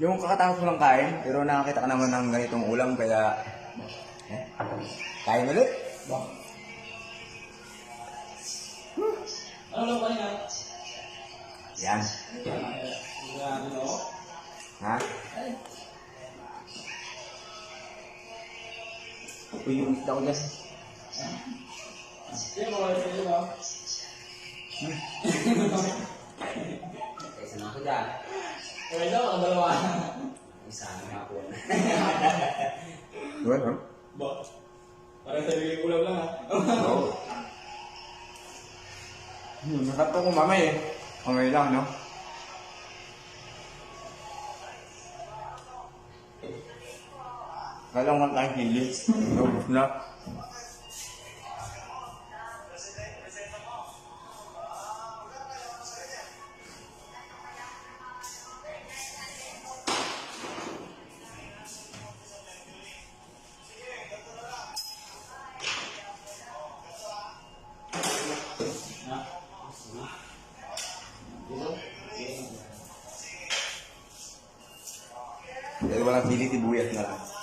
Yung kakatapos mo lang kain, pero nakakita ka naman ng ganitong ulam, kaya... Kain ulit? Ano lang ba yan? Yan. Ha? Uy, yung isda ko dyan. Sige mo, sige mo. Isa na ako dyan. Okay daw, ang dalawa. Isa na ako. Diba, no? Ba? Parang sarili ulam lang ha. Oo. Nakata ko mamay eh. Mamay lang, no? Kala ko tayong hili. Ubus na. Dahil walang hili, tibuyat na lang.